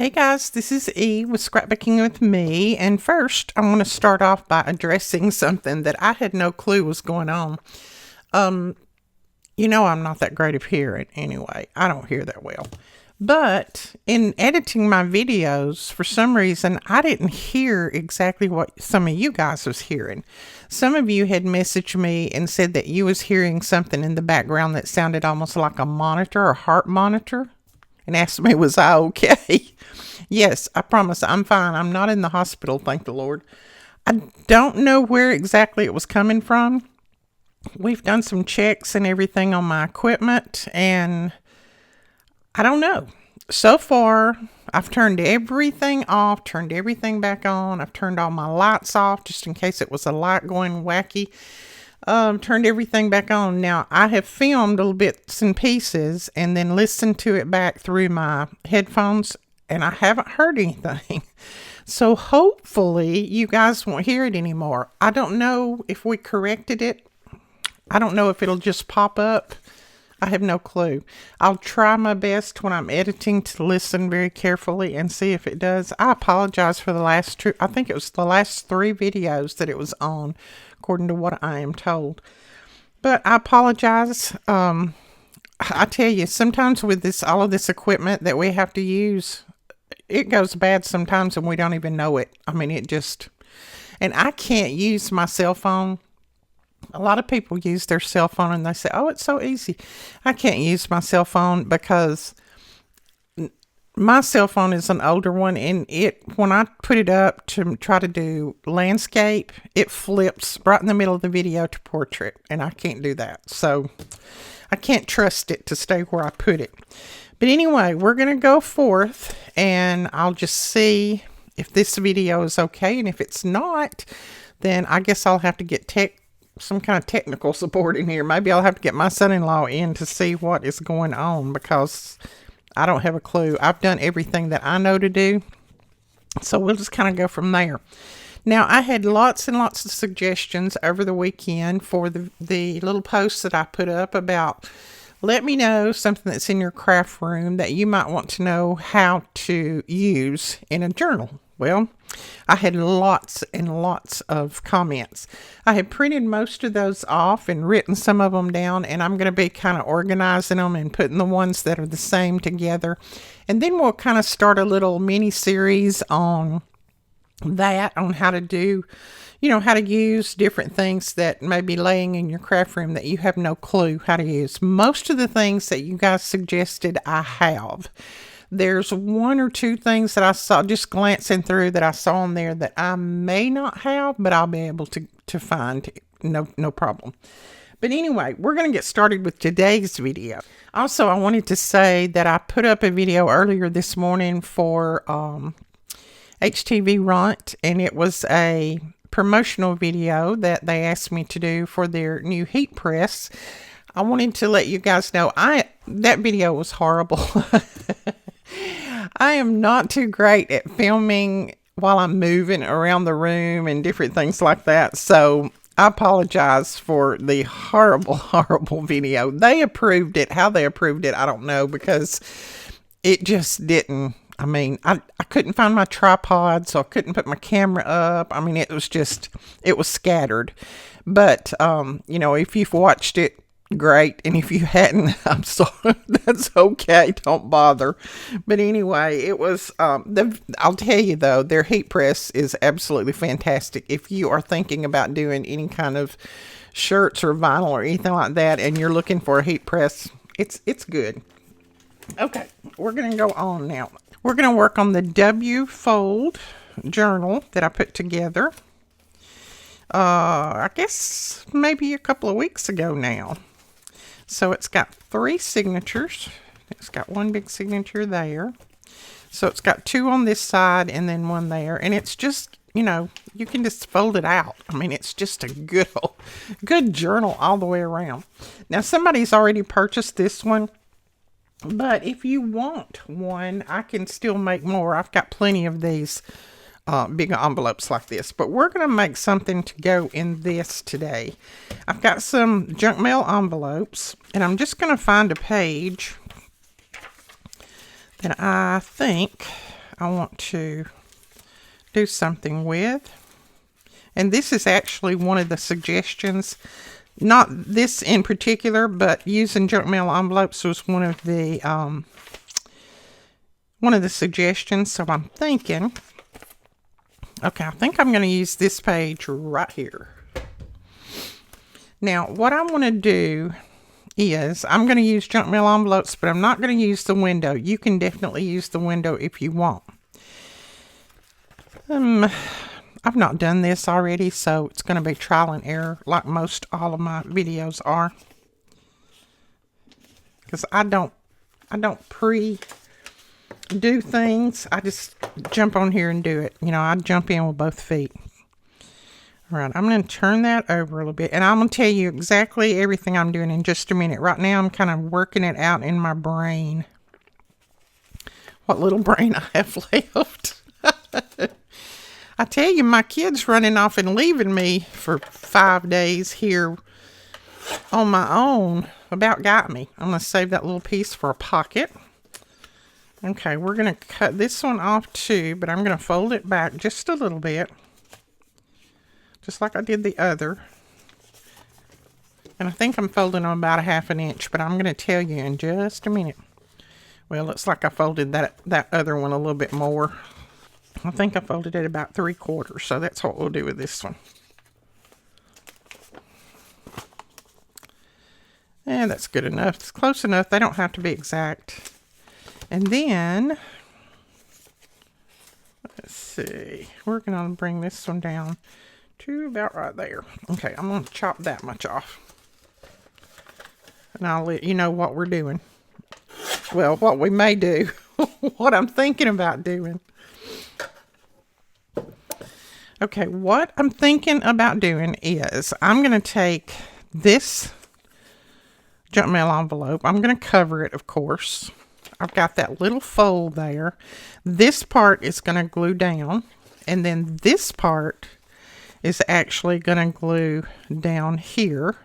Hey guys, this is E with Scrapbooking with Me, and first I want to start off by addressing something that I had no clue was going on. I'm not that great of hearing anyway. I don't hear that well. But in editing my videos, for some reason, I didn't hear exactly what some of you guys was hearing. Some of you had messaged me and said that you was hearing something in the background that sounded almost like a monitor or heart monitor, and asked me, was I okay? Yes, I promise I'm fine. I'm not in the hospital, thank the Lord. I don't know where exactly it was coming from. We've done some checks and everything on my equipment, and I don't know. So far, I've turned everything off, turned everything back on. I've turned all my lights off just in case it was a light going wacky. Turned everything back on. Now, I have filmed little bits and pieces and then listened to it back through my headphones, and I haven't heard anything. So hopefully you guys won't hear it anymore. I don't know if we corrected it. I don't know if it'll just pop up. I have no clue. I'll try my best when I'm editing to listen very carefully and see if it does. I apologize for the last two. I think it was the last 3 videos that it was on, according to what I am told. But I apologize. I tell you, sometimes with all of this equipment that we have to use, it goes bad sometimes and we don't even know it. I mean, and I can't use my cell phone. A lot of people use their cell phone and they say, oh, it's so easy. I can't use my cell phone because my cell phone is an older one, and when I put it up to try to do landscape, it flips right in the middle of the video to portrait, and I can't do that. So I can't trust it to stay where I put it. But anyway, we're going to go forth, and I'll just see if this video is okay, and if it's not, then I guess I'll have to get some kind of technical support in here. Maybe I'll have to get my son-in-law in to see what is going on, because I don't have a clue. I've done everything that I know to do, so we'll just kind of go from there. Now, I had lots and lots of suggestions over the weekend for the little posts that I put up about, let me know something that's in your craft room that you might want to know how to use in a journal. Well, I had lots and lots of comments. I had printed most of those off and written some of them down, and I'm going to be kind of organizing them and putting the ones that are the same together. And then we'll kind of start a little mini series on how to do, how to use different things that may be laying in your craft room that you have no clue how to use. Most of the things that you guys suggested, I have. There's 1 or 2 things that I saw, just glancing through, that I saw on there that I may not have, but I'll be able to find. No problem. But anyway, we're going to get started with today's video. Also, I wanted to say that I put up a video earlier this morning for HTV Runt, and it was a promotional video that they asked me to do for their new heat press. I wanted to let you guys know that video was horrible. I am not too great at filming while I'm moving around the room and different things like that. So I apologize for the horrible, horrible video. They approved it. How they approved it, I don't know, because it just didn't. I mean, I couldn't find my tripod, so I couldn't put my camera up. I mean, it was scattered. But, if you've watched it, great. And if you hadn't, I'm sorry. That's okay. Don't bother. But anyway, it was, I'll tell you though, their heat press is absolutely fantastic. If you are thinking about doing any kind of shirts or vinyl or anything like that, and you're looking for a heat press, it's good. Okay, we're going to go on now. We're going to work on the W fold journal that I put together. I guess maybe a couple of weeks ago now. So it's got 3 signatures. It's got 1 big signature there. So it's got 2 on this side and then 1 there. And it's just, you can just fold it out. I mean, it's just a good journal all the way around. Now, somebody's already purchased this one. But if you want one, I can still make more. I've got plenty of these big envelopes like this, but we're going to make something to go in this today. I've got some junk mail envelopes, and I'm just going to find a page that I think I want to do something with. And this is actually one of the suggestions. Not this in particular, but using junk mail envelopes was one of the suggestions. So I'm thinking, okay, I think I'm going to use this page right here. Now, what I want to do is I'm going to use junk mail envelopes, but I'm not going to use the window. You can definitely use the window if you want. I've not done this already, so it's going to be trial and error like most all of my videos are. Because I don't pre-do things. I just jump on here and do it. You know, I jump in with both feet. All right, I'm going to turn that over a little bit. And I'm going to tell you exactly everything I'm doing in just a minute. Right now, I'm kind of working it out in my brain. What little brain I have left. I tell you, my kid's running off and leaving me for 5 days here on my own about got me. I'm going to save that little piece for a pocket. Okay, we're going to cut this one off too, but I'm going to fold it back just a little bit. Just like I did the other. And I think I'm folding on about 1/2 inch, but I'm going to tell you in just a minute. Well, looks like I folded that other one a little bit more. I think I folded it about 3/4, so that's what we'll do with this one. And that's good enough. It's close enough. They don't have to be exact. And then, let's see. We're going to bring this one down to about right there. Okay, I'm going to chop that much off. And I'll let you know what we're doing. Well, what we may do. What I'm thinking about doing. Okay, what I'm thinking about doing is I'm going to take this junk mail envelope. I'm going to cover it, of course. I've got that little fold there. This part is going to glue down. And then this part is actually going to glue down here.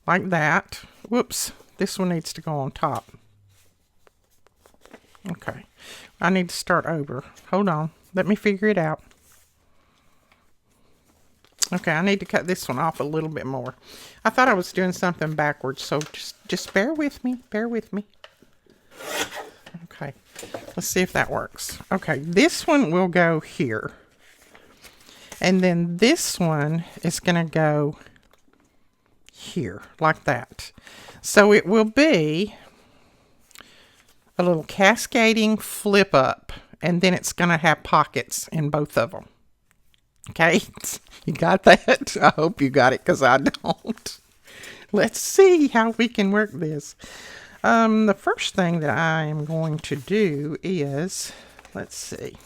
Like that. Whoops. This one needs to go on top. Okay. I need to start over. Hold on. Let me figure it out. Okay, I need to cut this one off a little bit more. I thought I was doing something backwards, so just bear with me. Bear with me. Okay, let's see if that works. Okay, this one will go here. And then this one is going to go here, like that. So it will be a little cascading flip up, and then it's going to have pockets in both of them. Okay, you got that? I hope you got it, because I don't. Let's see how we can work this. The first thing that I am going to do is, let's see.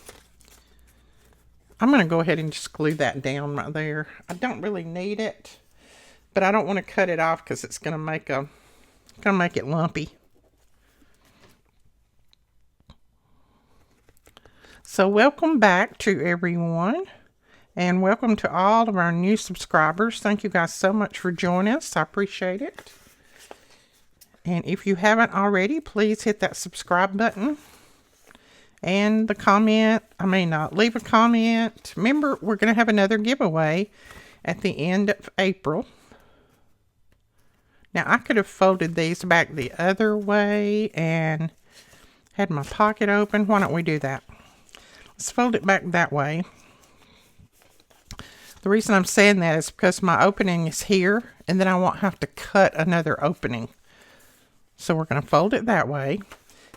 I'm going to go ahead and just glue that down right there. I don't really need it, but I don't want to cut it off because it's going to make it lumpy. So welcome back to everyone. And welcome to all of our new subscribers. Thank you guys so much for joining us. I appreciate it. And if you haven't already, please hit that subscribe button. And the comment, leave a comment. Remember, we're going to have another giveaway at the end of April. Now, I could have folded these back the other way and had my pocket open. Why don't we do that? Let's fold it back that way. The reason I'm saying that is because my opening is here, and then I won't have to cut another opening. So we're going to fold it that way.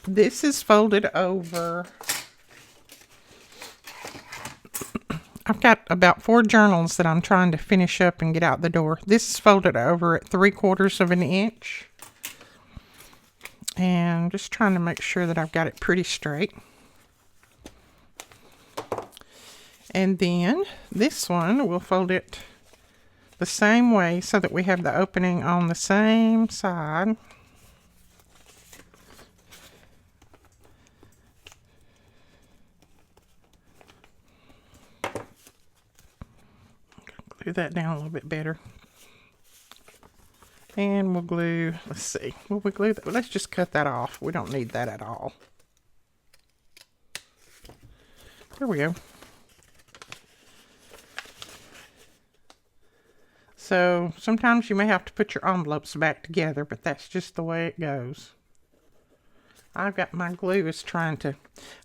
This is folded over. I've got about 4 journals that I'm trying to finish up and get out the door. This is folded over at 3/4 inch. And I'm just trying to make sure that I've got it pretty straight. And then this one, we'll fold it the same way so that we have the opening on the same side. Glue that down a little bit better. And we'll glue, let's see, will we glue that? Let's just cut that off. We don't need that at all. There we go. So sometimes you may have to put your envelopes back together, but that's just the way it goes. I've got my glue is trying to,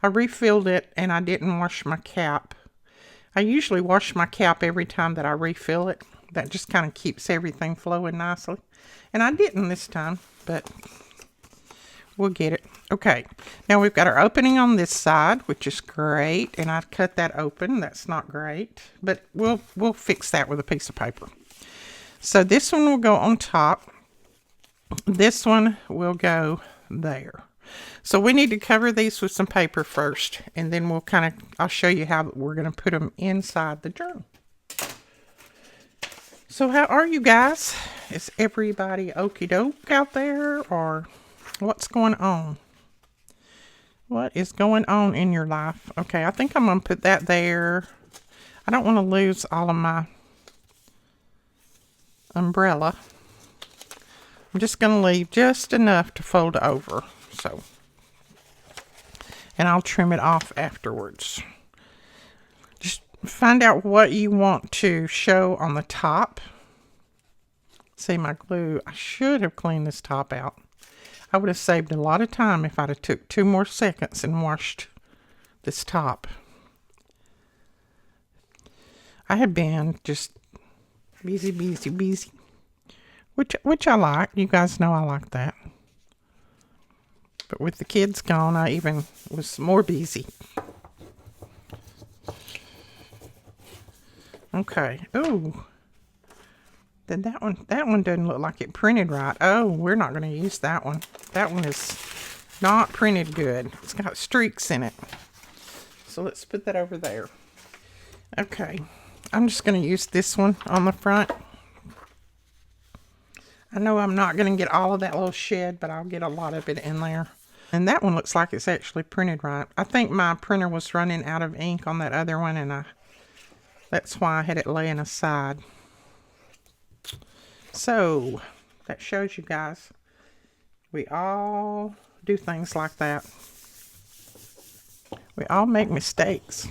I refilled it and I didn't wash my cap. I usually wash my cap every time that I refill it. That just kind of keeps everything flowing nicely. And I didn't this time, but we'll get it. Okay, now we've got our opening on this side, which is great. And I cut that open. That's not great, but we'll fix that with a piece of paper. So this one will go on top. This one will go there. So we need to cover these with some paper first, and then we'll I'll show you how we're going to put them inside the journal. So how are you guys? Is everybody okie doke out there, or what's going on? What is going on in your life? Okay, I think I'm going to put that there. I don't want to lose all of my umbrella. I'm just going to leave just enough to fold over. So, and I'll trim it off afterwards. Just find out what you want to show on the top. See my glue. I should have cleaned this top out. I would have saved a lot of time if I'd have took 2 more seconds and washed this top. I had been just busy, which I like. You guys know I like that. But with the kids gone, I even was more busy. Okay. Oh, then that one doesn't look like it printed right. Oh, we're not going to use that one. That one is not printed good. It's got streaks in it. So let's put that over there. Okay. I'm just going to use this one on the front. I know I'm not going to get all of that little shed, but I'll get a lot of it in there. And that one looks like it's actually printed right. I think my printer was running out of ink on that other one, and that's why I had it laying aside. So, that shows you guys, we all do things like that. We all make mistakes.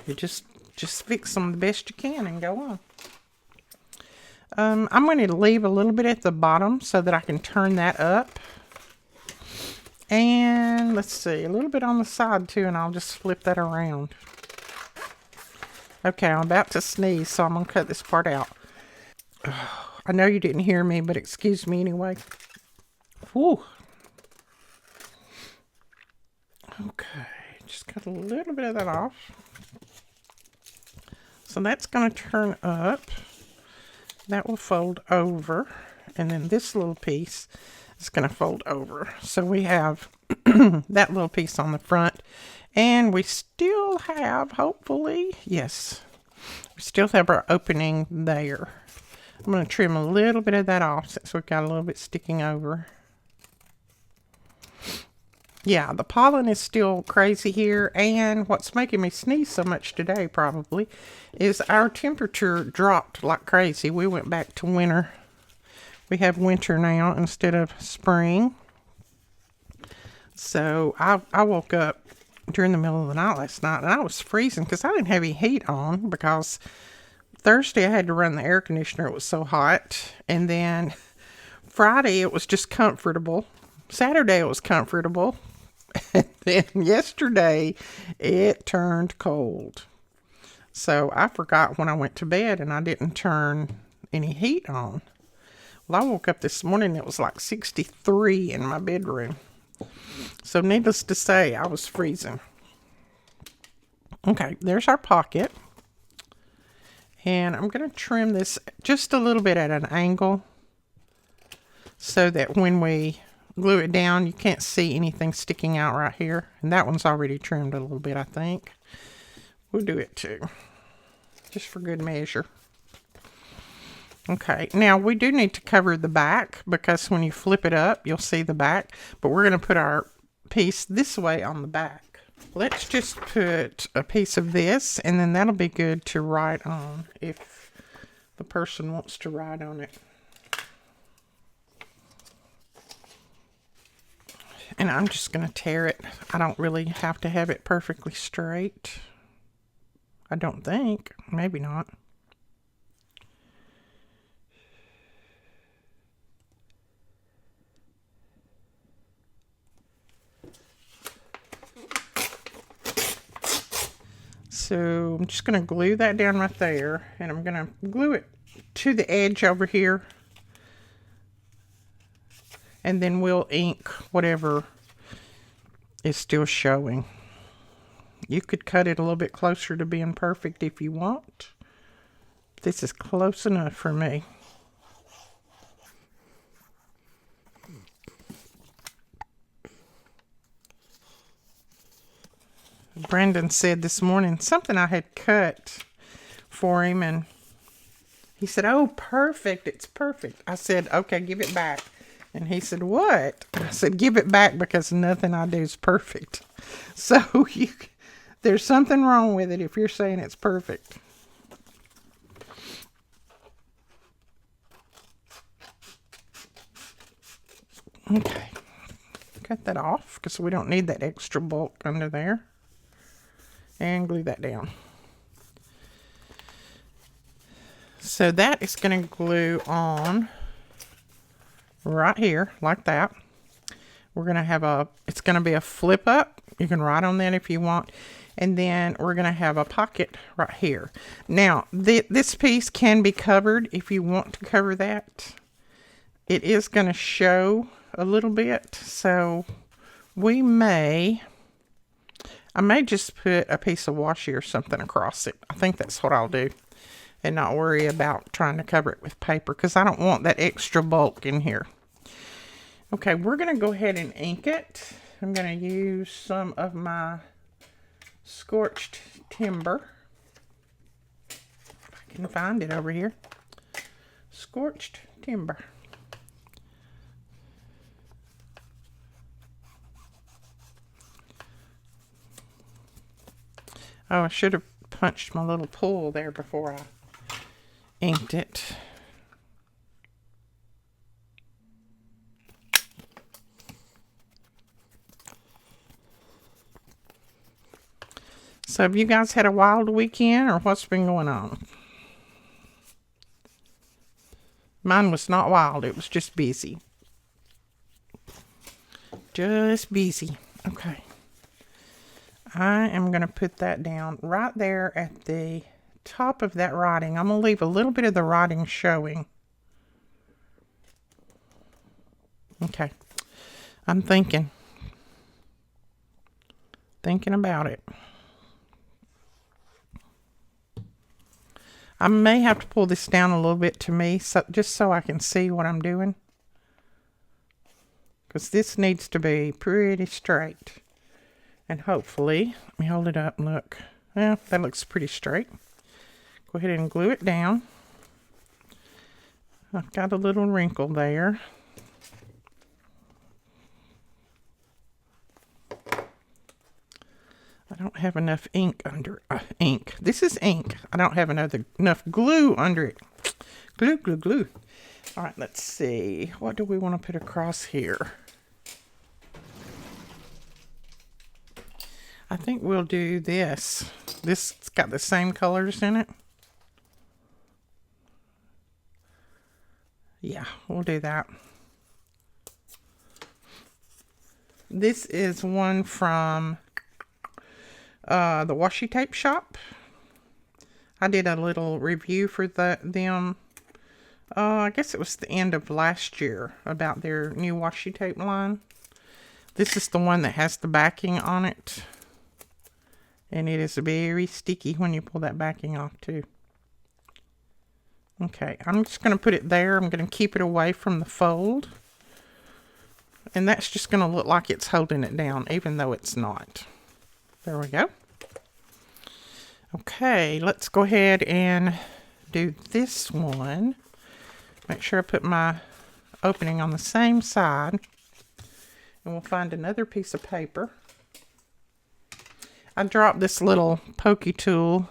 You just fix them the best you can and go on. I'm going to leave a little bit at the bottom so that I can turn that up. And let's see, a little bit on the side too, and I'll just flip that around. Okay, I'm about to sneeze, so I'm going to cut this part out. I know you didn't hear me, but excuse me anyway. Whew. Okay, just cut a little bit of that off. So that's going to turn up. That will fold over. And then this little piece is going to fold over. So we have that little piece on the front. And we still have, hopefully, yes, we still have our opening there. I'm going to trim a little bit of that off since we've got a little bit sticking over. Yeah, the pollen is still crazy here, and what's making me sneeze so much today probably is our temperature dropped like crazy. We went back to winter. We have winter now instead of spring. So I woke up during the middle of the night last night, and I was freezing because I didn't have any heat on, because Thursday I had to run the air conditioner. It was so hot. And then Friday it was just comfortable. Saturday it was comfortable. And then yesterday it turned cold. So I forgot when I went to bed and I didn't turn any heat on. Well, I woke up this morning, it was like 63 in my bedroom. So needless to say, I was freezing. Okay, there's our pocket. And I'm going to trim this just a little bit at an angle so that when we glue it down, you can't see anything sticking out right here. And that one's already trimmed a little bit, I think. We'll do it too, just for good measure. Okay, now we do need to cover the back, because when you flip it up, you'll see the back. But we're going to put our piece this way on the back. Let's just put a piece of this, and then that'll be good to write on if the person wants to write on it. And I'm just going to tear it. I don't really have to have it perfectly straight. I don't think. Maybe not. So I'm just going to glue that down right there. And I'm going to glue it to the edge over here. And then we'll ink whatever is still showing. You could cut it a little bit closer to being perfect if you want. This is close enough for me. Brandon said this morning something I had cut for him, and he said, "Oh, perfect, it's perfect." I said, "Okay, give it back." And he said, "What?" I said, "Give it back because nothing I do is perfect." So there's something wrong with it if you're saying it's perfect. Okay. Cut that off because we don't need that extra bulk under there. And glue that down. So that is going to glue on right here like that. We're going to have it's going to be a flip up. You can write on that if you want. And then we're going to have a pocket right here. Now, this piece can be covered if you want to cover that. It is going to show a little bit. So I may just put a piece of washi or something across it. I think that's what I'll do. And not worry about trying to cover it with paper because I don't want that extra bulk in here. Okay, we're going to go ahead and ink it. I'm going to use some of my scorched timber. If I can find it over here. Scorched timber. Oh, I should have punched my little pool there before I inked it. So have you guys had a wild weekend or what's been going on? Mine was not wild. It was just busy. Just busy. Okay. I am going to put that down right there at the top of that writing. I'm going to leave a little bit of the writing showing. Okay. I'm thinking about it. I may have to pull this down a little bit to me, just so I can see what I'm doing. Because this needs to be pretty straight. And hopefully, let me hold it up and look. Well, that looks pretty straight. Go ahead and glue it down. I've got a little wrinkle there. I don't have enough ink under ink. This is ink. I don't have enough glue under it. Glue. All right, let's see. What do we want to put across here? I think we'll do this. This has got the same colors in it. Yeah, we'll do that. This is one from the washi tape shop. I did a little review for them. I guess it was the end of last year about their new washi tape line. This is the one that has the backing on it. And it is very sticky when you pull that backing off too. Okay, I'm just going to put it there. I'm going to keep it away from the fold. And that's just going to look like it's holding it down, even though it's not. There we go. Okay, let's go ahead and do this one. Make sure I put my opening on the same side. And we'll find another piece of paper. I dropped this little pokey tool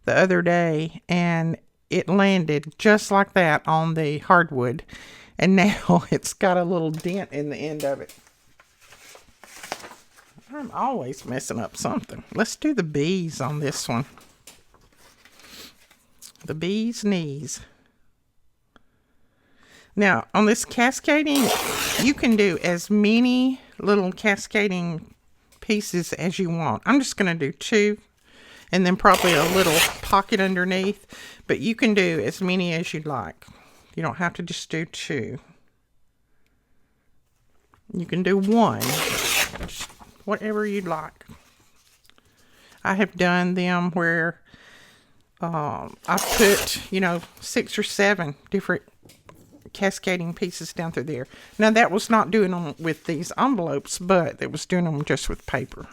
the other day and it landed just like that on the hardwood. And now it's got a little dent in the end of it. I'm always messing up something. Let's do the bees on this one. The bee's knees. Now, on this cascading, you can do as many little cascading pieces as you want. I'm just going to do 2 and then probably a little pocket underneath, but you can do as many as you'd like. You don't have to just do 2. You can do 1, whatever you'd like. I have done them where I put, 6 or 7 different cascading pieces down through there. Now that was not doing them with these envelopes, but it was doing them just with paper.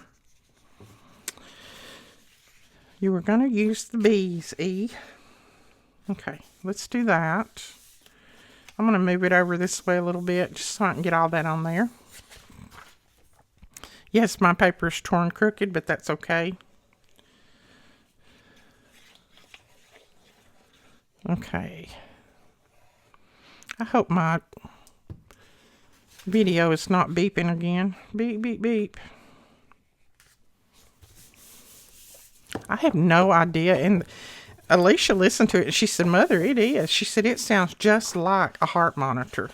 You were going to use the bees, E. Okay, let's do that. I'm going to move it over this way a little bit just so I can get all that on there. Yes, my paper is torn crooked, but that's okay. Okay. I hope my video is not beeping again. Beep, beep, beep. I have no idea. And Alicia listened to it and she said, Mother, it is. She said, it sounds just like a heart monitor.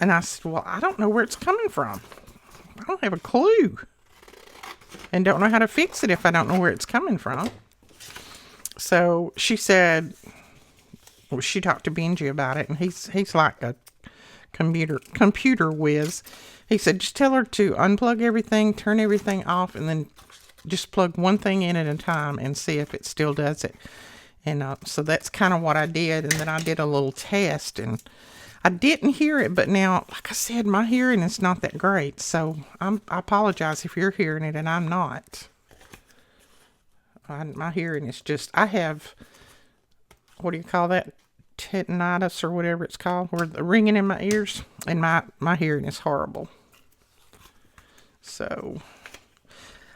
And I said, well, I don't know where it's coming from. I don't have a clue. And don't know how to fix it if I don't know where it's coming from. So she said, well, she talked to Benji about it, and he's like a computer whiz. He said, just tell her to unplug everything, turn everything off, and then just plug one thing in at a time and see if it still does it. And so that's kind of what I did. And then I did a little test, and I didn't hear it, but now, like I said, my hearing is not that great. So I apologize if you're hearing it and I'm not. My hearing is just, I have, what do you call that? Tinnitus or whatever it's called, or the ringing in my ears, and my hearing is horrible. So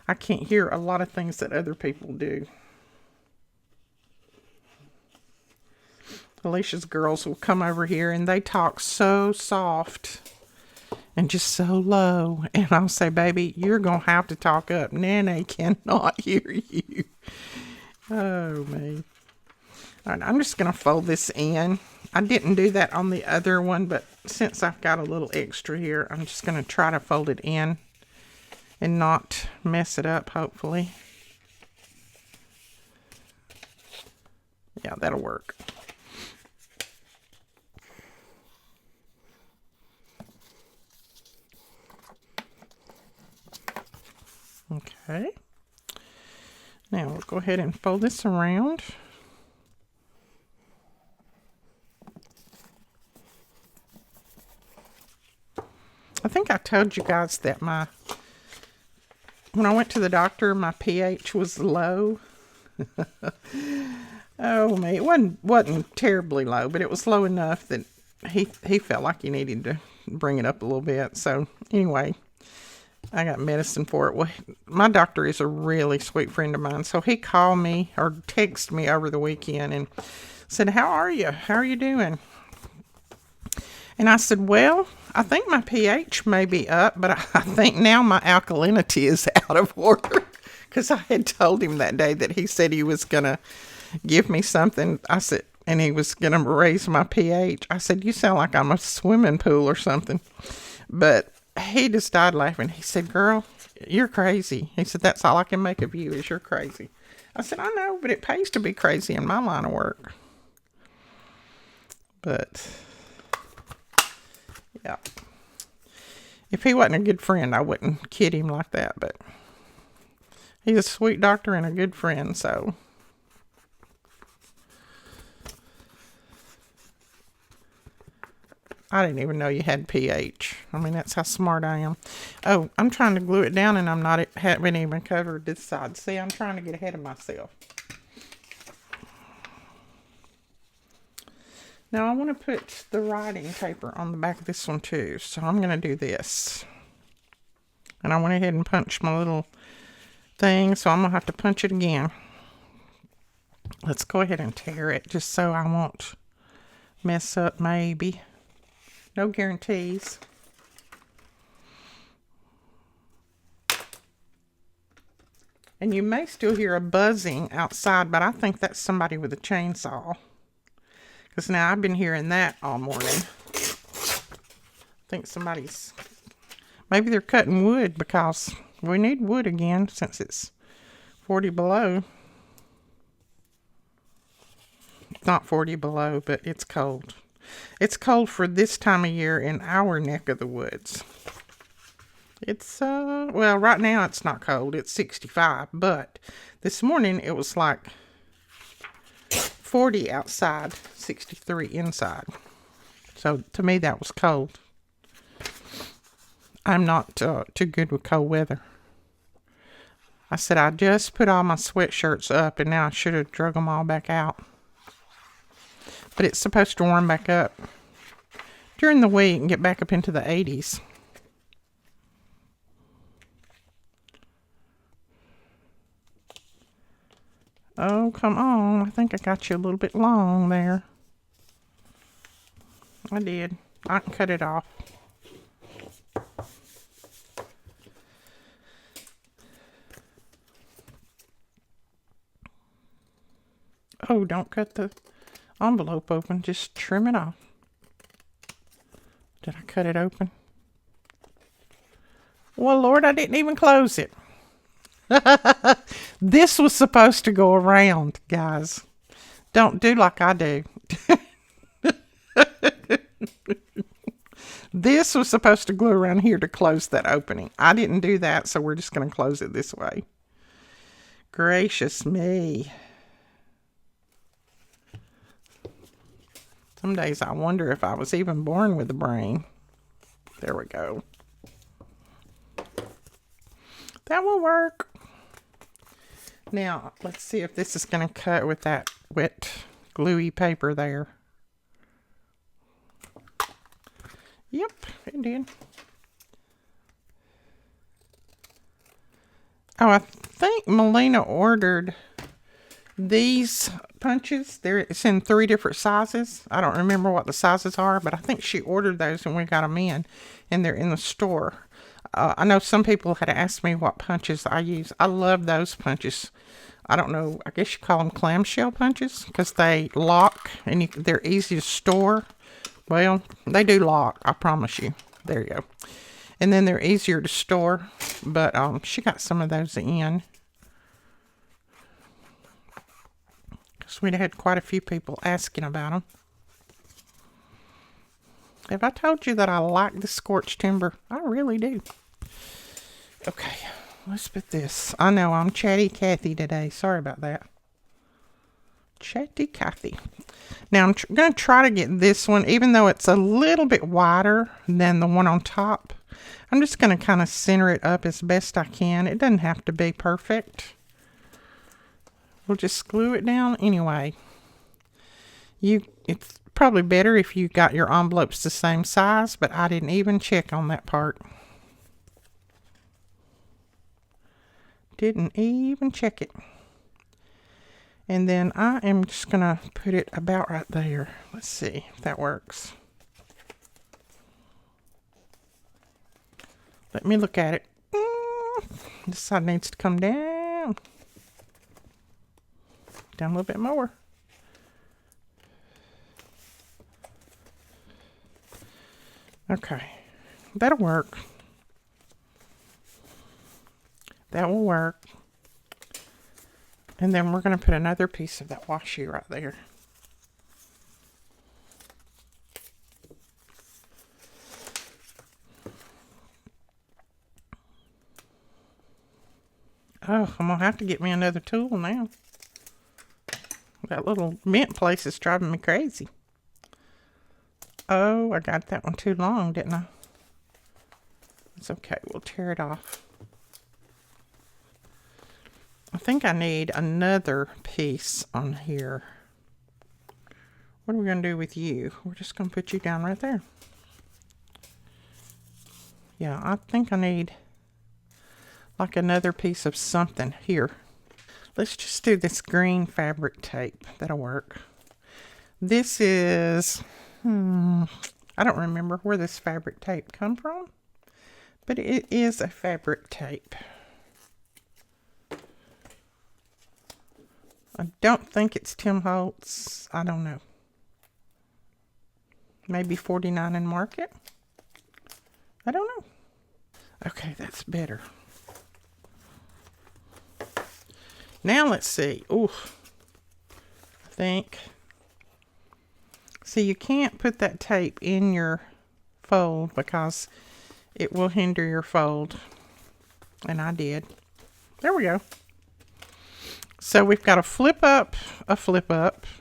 I can't hear a lot of things that other people do. Alicia's girls will come over here and they talk so soft and just so low, and I'll say, baby, you're gonna have to talk up. Nene cannot hear you. Oh me. All right, I'm just going to fold this in. I didn't do that on the other one, but since I've got a little extra here, I'm just going to try to fold it in and not mess it up, hopefully. Yeah, that'll work. Okay. Now we'll go ahead and fold this around. I think I told you guys that when I went to the doctor, my pH was low. Oh man, it wasn't terribly low, but it was low enough that he felt like he needed to bring it up a little bit. So anyway, I got medicine for it. Well, my doctor is a really sweet friend of mine, so he called me or texted me over the weekend and said, "How are you? How are you doing?" And I said, well, I think my pH may be up, but I think now my alkalinity is out of order. Because I had told him that day that he said he was going to give me something. I said, and he was going to raise my pH. I said, you sound like I'm a swimming pool or something. But he just died laughing. He said, girl, you're crazy. He said, that's all I can make of you is you're crazy. I said, I know, but it pays to be crazy in my line of work. But yeah, if he wasn't a good friend, I wouldn't kid him like that, but he's a sweet doctor and a good friend, so. I didn't even know you had pH. I mean, that's how smart I am. Oh, I'm trying to glue it down and haven't even covered this side. See, I'm trying to get ahead of myself. Now, I want to put the writing paper on the back of this one too. So I'm going to do this. And I went ahead and punched my little thing. So I'm going to have to punch it again. Let's go ahead and tear it just so I won't mess up maybe. No guarantees. And you may still hear a buzzing outside, but I think that's somebody with a chainsaw. Because now I've been hearing that all morning. I think somebody's... Maybe they're cutting wood because we need wood again since it's 40 below. It's not 40 below, but it's cold. It's cold for this time of year in our neck of the woods. It's, well, right now it's not cold. It's 65, but this morning it was like 40 outside, 63 inside. So to me that was cold. I'm not too good with cold weather. I said I just put all my sweatshirts up and now I should have drug them all back out. But it's supposed to warm back up during the week and get back up into the 80s. Oh, come on. I think I got you a little bit long there. I did. I can cut it off. Oh, don't cut the envelope open. Just trim it off. Did I cut it open? Well, Lord, I didn't even close it. This was supposed to go around, guys. Don't do like I do. This was supposed to glue around here to close that opening. I didn't do that, so we're just going to close it this way. Gracious me. Some days I wonder if I was even born with a brain. There we go. That will work. Now, let's see if this is going to cut with that wet, gluey paper there. Yep, it did. Oh, I think Melina ordered these punches. It's in 3 different sizes. I don't remember what the sizes are, but I think she ordered those and we got them in, and they're in the store. I know some people had asked me what punches I use. I love those punches. I don't know, I guess you call them clamshell punches because they lock and they're easy to store. Well, they do lock, I promise you. There you go. And then they're easier to store, but she got some of those in. Because we'd had quite a few people asking about them. Have I told you that I like the scorched timber? I really do. Okay, let's put this. I know I'm Chatty Cathy today. Sorry about that. Chatty Cathy. Now I'm going to try to get this one, even though it's a little bit wider than the one on top. I'm just going to kind of center it up as best I can. It doesn't have to be perfect. We'll just glue it down anyway. It's probably better if you got your envelopes the same size, but I didn't even check on that part. Didn't even check it. And then I am just going to put it about right there. Let's see if that works. Let me look at it. This side needs to come down. Down a little bit more. Okay. That'll work. That will work. And then we're going to put another piece of that washi right there. Oh, I'm going to have to get me another tool now. That little mint place is driving me crazy. Oh, I got that one too long, didn't I? It's okay. We'll tear it off. I think I need another piece on here. What are we going to do with you? We're just going to put you down right there. Yeah, I think I need like another piece of something here. Let's just do this green fabric tape. That'll work. This is, I don't remember where this fabric tape come from, but it is a fabric tape. I don't think it's Tim Holtz. I don't know. Maybe 49 and Market. I don't know. Okay, that's better. Now let's see. Ooh, I think. See, you can't put that tape in your fold because it will hinder your fold. And I did. There we go. So we've got a flip up,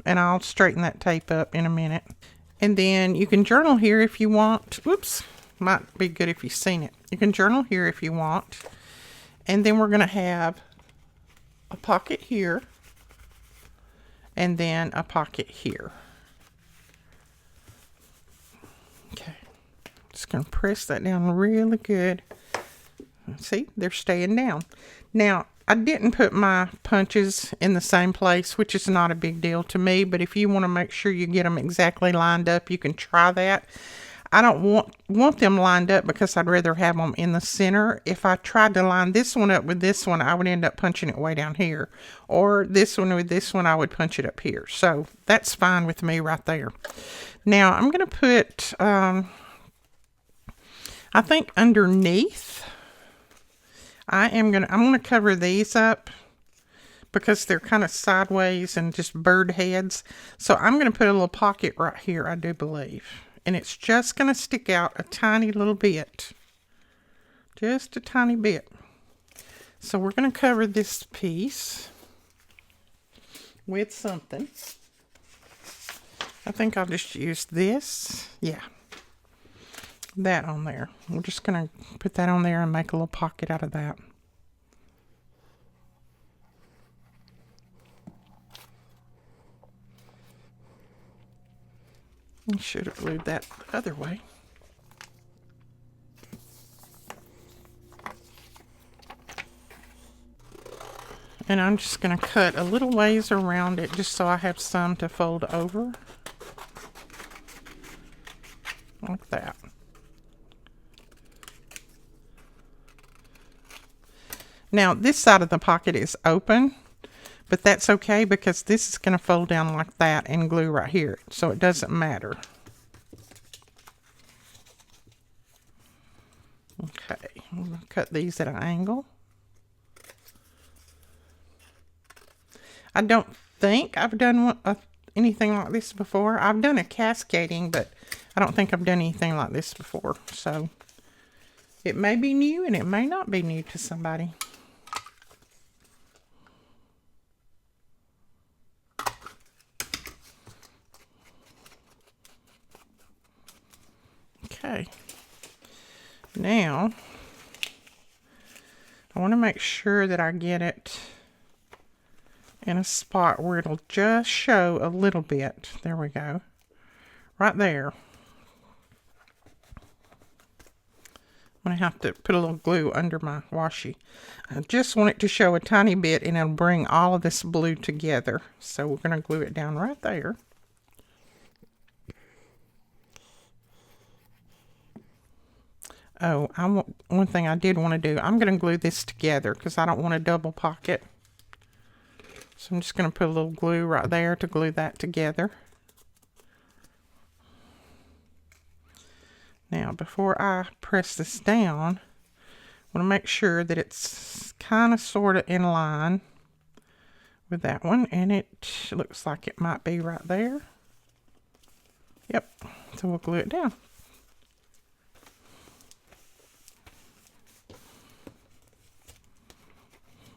and I'll straighten that tape up in a minute. And then you can journal here if you want. Oops, might be good if you've seen it. You can journal here if you want. And then we're going to have a pocket here, and then a pocket here. Okay, just going to press that down really good. See, they're staying down. Now, I didn't put my punches in the same place, which is not a big deal to me, but if you want to make sure you get them exactly lined up, you can try that. I don't want them lined up because I'd rather have them in the center. If I tried to line this one up with this one, I would end up punching it way down here. Or this one with this one, I would punch it up here. So that's fine with me right there. Now I'm going to put, I think underneath, I'm going to cover these up because they're kind of sideways and just bird heads. So I'm going to put a little pocket right here, I do believe. And it's just going to stick out a tiny little bit. Just a tiny bit. So we're going to cover this piece with something. I think I'll just use this. Yeah. That on there. We're just going to put that on there and make a little pocket out of that. I should have glued that the other way. And I'm just going to cut a little ways around it just so I have some to fold over. Like that. Now, this side of the pocket is open. But that's okay because this is going to fold down like that and glue right here. So it doesn't matter. Okay, I'm going to cut these at an angle. I don't think I've done anything like this before. I've done a cascading, but I don't think I've done anything like this before. So it may be new and it may not be new to somebody. Okay, now I want to make sure that I get it in a spot where it'll just show a little bit. There we go. Right there. I'm going to have to put a little glue under my washi. I just want it to show a tiny bit and it'll bring all of this blue together. So we're going to glue it down right there. Oh, one thing I did want to do, I'm going to glue this together because I don't want a double pocket. So I'm just going to put a little glue right there to glue that together. Now, before I press this down, I want to make sure that it's kind of sort of in line with that one. And it looks like it might be right there. Yep. So we'll glue it down.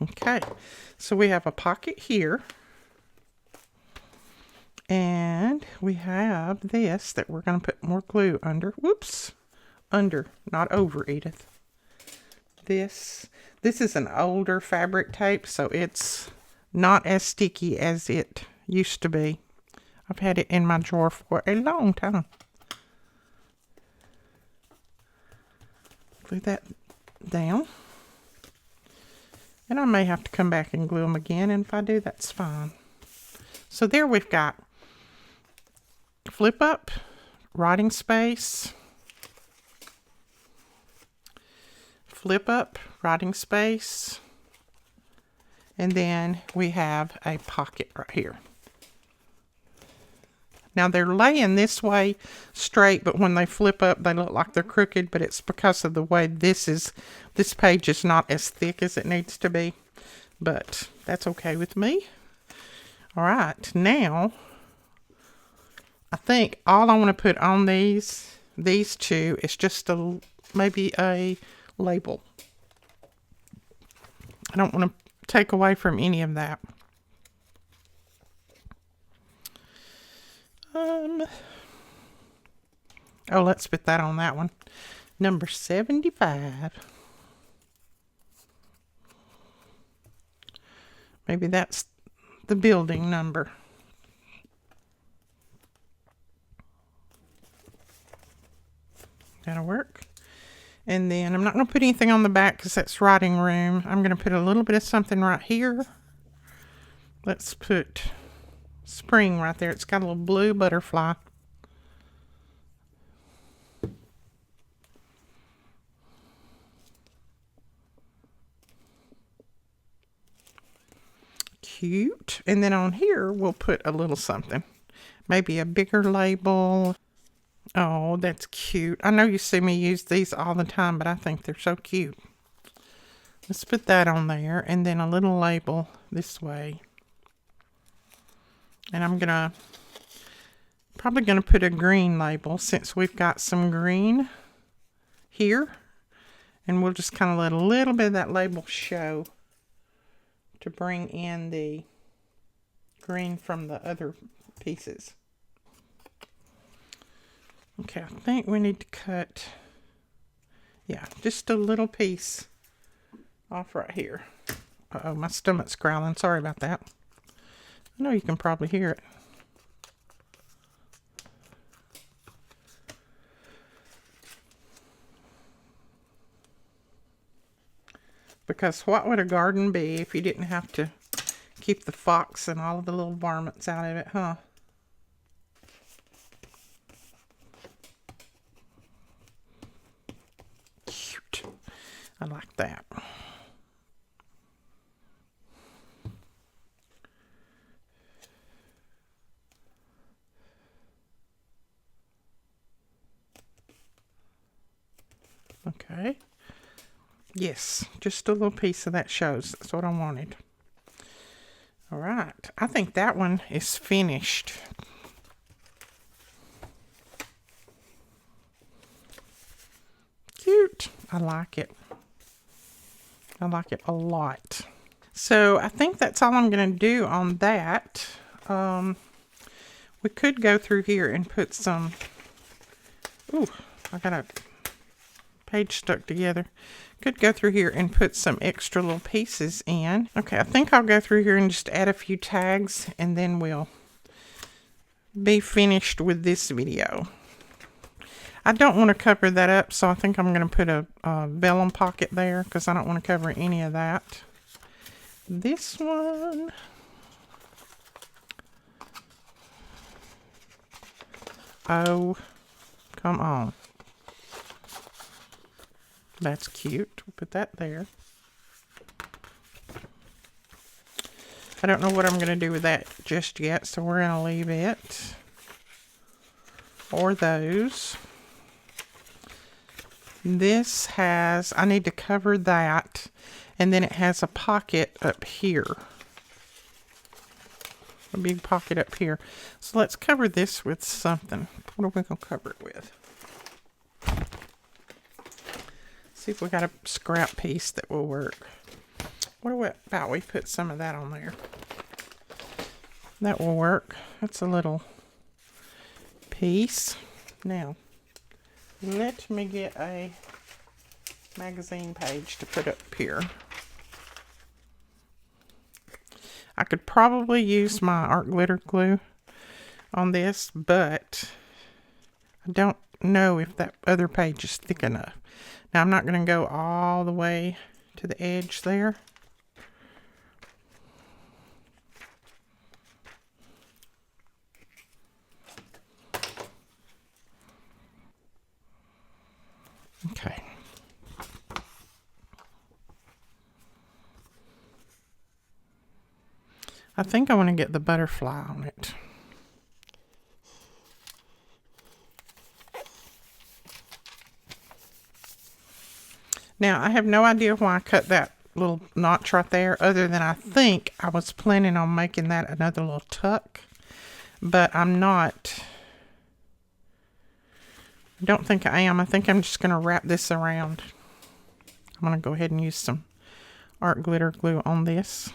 Okay, so we have a pocket here, and we have this that we're going to put more glue under. Whoops, under, not over, Edith. This is an older fabric tape, so it's not as sticky as it used to be. I've had it in my drawer for a long time. Glue that down. And I may have to come back and glue them again, and if I do, that's fine. So there we've got flip up, writing space, flip up, writing space, And then we have a pocket right here. Now they're laying this way straight, but when they flip up, they look like they're crooked, but it's because of the way this page is not as thick as it needs to be, but that's okay with me. All right, now I think all I want to put on these two is just maybe a label. I don't want to take away from any of that. Oh, let's put that on that one. Number 75. Maybe that's the building number. That'll work. And then I'm not going to put anything on the back because that's writing room. I'm going to put a little bit of something right here. Let's put spring right there. It's got a little blue butterfly. Cute. And then on here, we'll put a little something. Maybe a bigger label. Oh, that's cute. I know you see me use these all the time, but I think they're so cute. Let's put that on there. And then a little label this way. And I'm probably going to put a green label since we've got some green here. And we'll just kind of let a little bit of that label show to bring in the green from the other pieces. Okay, I think we need to cut, yeah, just a little piece off right here. Uh-oh, my stomach's growling. Sorry about that. I know you can probably hear it. Because what would a garden be if you didn't have to keep the fox and all of the little varmints out of it, huh? Cute. I like that. Okay. Yes, just a little piece of that shows. That's what I wanted. All right. I think that one is finished. Cute. I like it. I like it a lot. So I think that's all I'm going to do on that. We could go through here and put some... Ooh, I got a page stuck together. Could go through here and put some extra little pieces in. Okay, I think I'll go through here and just add a few tags and then we'll be finished with this video. I don't want to cover that up, so I think I'm going to put a vellum pocket there because I don't want to cover any of that. This one... Oh, come on. That's cute. We'll put that there. I don't know what I'm going to do with that just yet, so we're going to leave it. Or those. This has, I need to cover that, and then it has a pocket up here. A big pocket up here. So let's cover this with something. What are we going to cover it with? See if we got a scrap piece that will work. What about we put some of that on there? That will work. That's a little piece. Now, let me get a magazine page to put up here. I could probably use my art glitter glue on this, but I don't know if that other page is thick enough. Now, I'm not going to go all the way to the edge there. Okay. I think I want to get the butterfly on it. Now, I have no idea why I cut that little notch right there, other than I think I was planning on making that another little tuck, but I'm not. I don't think I am. I think I'm just going to wrap this around. I'm going to go ahead and use some art glitter glue on this.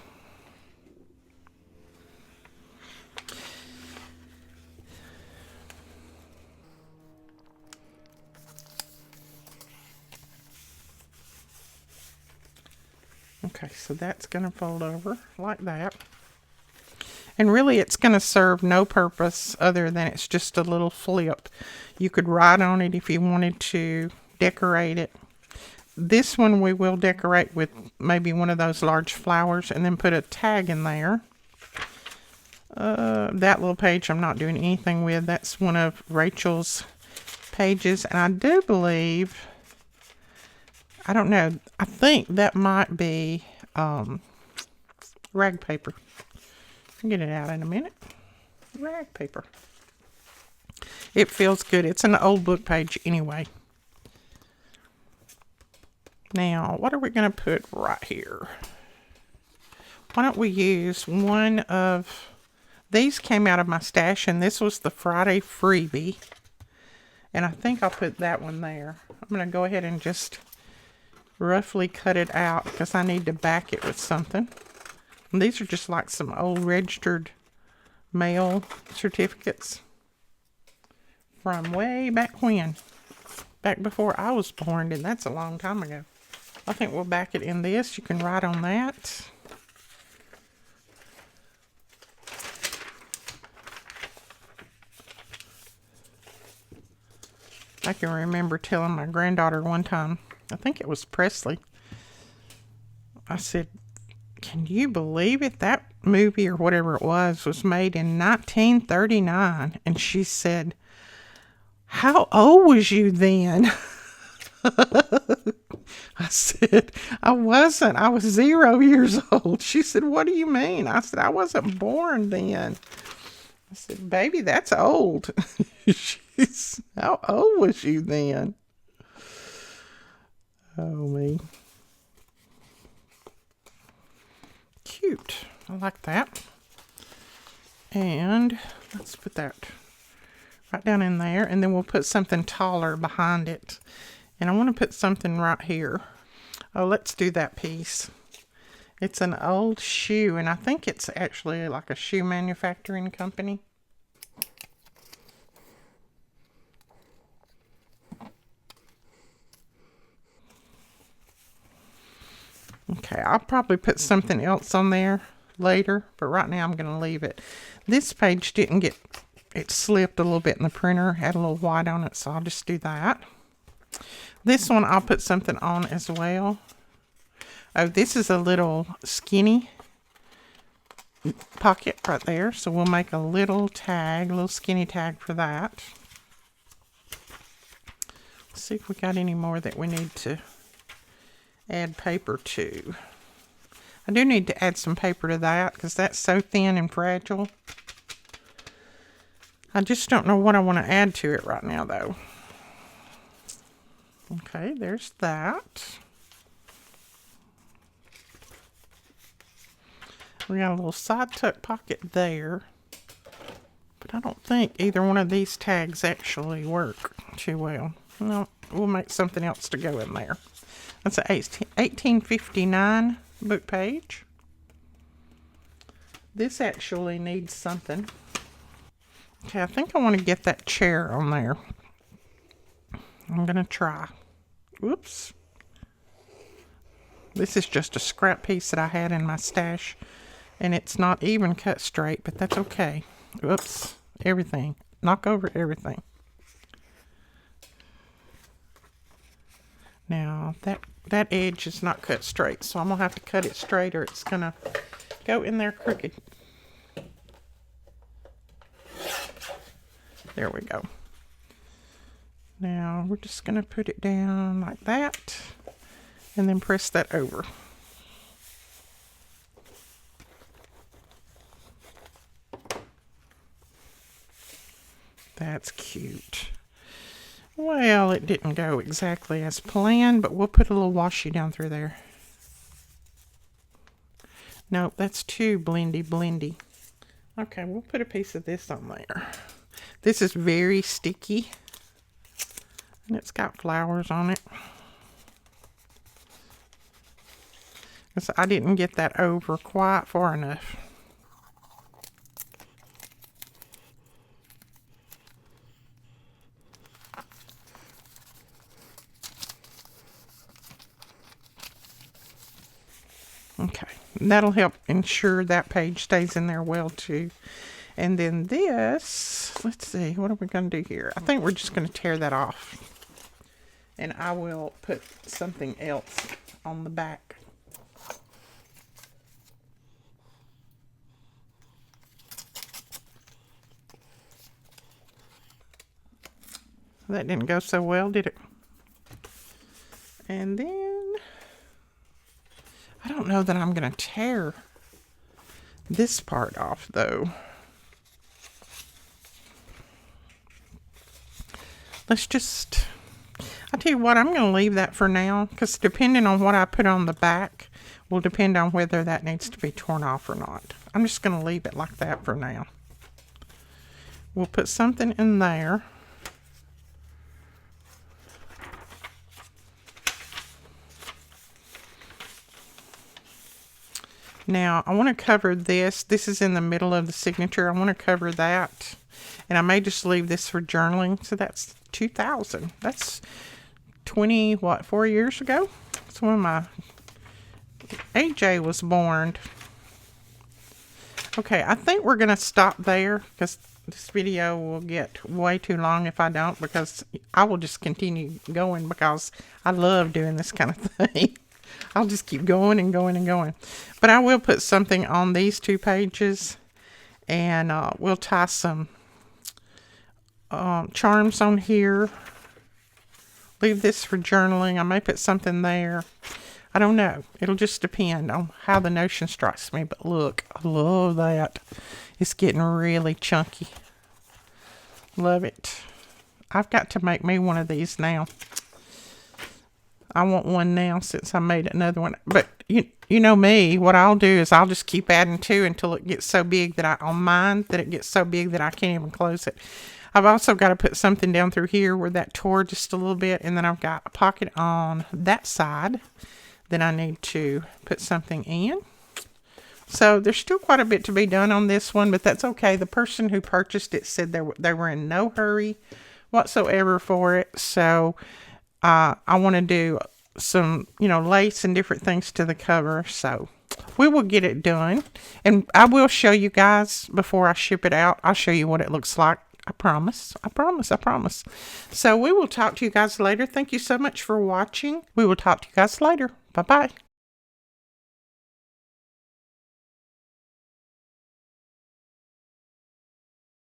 Okay, so that's going to fold over like that. And really it's going to serve no purpose other than it's just a little flip. You could write on it if you wanted to decorate it. This one we will decorate with maybe one of those large flowers and then put a tag in there. That little page I'm not doing anything with. That's one of Rachel's pages, and I do believe, I don't know, I think that might be rag paper. I'll get it out in a minute. Rag paper. It feels good. It's an old book page anyway. Now, what are we going to put right here? Why don't we use one of these? Came out of my stash, and this was the Friday freebie. And I think I'll put that one there. I'm going to go ahead and just roughly cut it out because I need to back it with something. And these are just like some old registered mail certificates from way back when. Back before I was born, and that's a long time ago. I think we'll back it in this. You can write on that. I can remember telling my granddaughter one time, I think it was Presley, I said, can you believe it? That movie or whatever it was made in 1939. And she said, how old was you then? I said, I wasn't. I was 0 years old. She said, what do you mean? I said, I wasn't born then. I said, baby, that's old. She's, how old was you then? Oh, me. Cute. I like that. And let's put that right down in there. And then we'll put something taller behind it. And I want to put something right here. Oh, let's do that piece. It's an old shoe, and I think it's actually like a shoe manufacturing company. Okay, I'll probably put something else on there later, but right now I'm going to leave it. This page didn't get, it slipped a little bit in the printer, had a little white on it, so I'll just do that. This one I'll put something on as well. Oh, this is a little skinny pocket right there, so we'll make a little tag, a little skinny tag for that. Let's see if we got any more that we need to add paper to. I do need to add some paper to that because that's so thin and fragile. I just don't know what I want to add to it right now though. Okay, there's that. We got a little side tuck pocket there, but I don't think either one of these tags actually work too well. No, we'll make something else to go in there. That's an 1859 book page. This actually needs something. Okay, I think I want to get that chair on there. I'm going to try. Whoops. This is just a scrap piece that I had in my stash, and it's not even cut straight, but that's okay. Whoops. Everything. Knock over everything. Now, that edge is not cut straight, so I'm going to have to cut it straight or it's going to go in there crooked. There we go. Now, we're just going to put it down like that and then press that over. That's cute. Well, it didn't go exactly as planned, but we'll put a little washi down through there. Nope, that's too blendy. Okay, we'll put a piece of this on there. This is very sticky, and it's got flowers on it. So I didn't get that over quite far enough. Okay, that'll help ensure that page stays in there well too. And then this, let's see, what are we going to do here? I think we're just going to tear that off. And I will put something else on the back. That didn't go so well, did it? And then, I don't know that I'm going to tear this part off, though. Let's just, I'll tell you what, I'm going to leave that for now, because depending on what I put on the back will depend on whether that needs to be torn off or not. I'm just going to leave it like that for now. We'll put something in there. Now, I want to cover this. This is in the middle of the signature. I want to cover that. And I may just leave this for journaling. So that's 2000. That's 4 years ago? That's when my AJ was born. Okay, I think we're going to stop there because this video will get way too long if I don't, because I will just continue going because I love doing this kind of thing. I'll just keep going and going and going. But I will put something on these 2 pages, and we'll tie some charms on here. Leave this for journaling. I may put something there. I don't know. It'll just depend on how the notion strikes me. But look, I love that. It's getting really chunky. Love it. I've got to make me one of these now. I want one now since I made another one. But you know me, what I'll do is I'll just keep adding to until it gets so big that it gets so big that I can't even close it. I've also got to put something down through here where that tore just a little bit, and then I've got a pocket on that side that I need to put something in. So there's still quite a bit to be done on this one, but that's okay. The person who purchased it said they were in no hurry whatsoever for it. So I want to do some, lace and different things to the cover. So we will get it done. And I will show you guys before I ship it out. I'll show you what it looks like. I promise. So we will talk to you guys later. Thank you so much for watching. We will talk to you guys later. Bye-bye.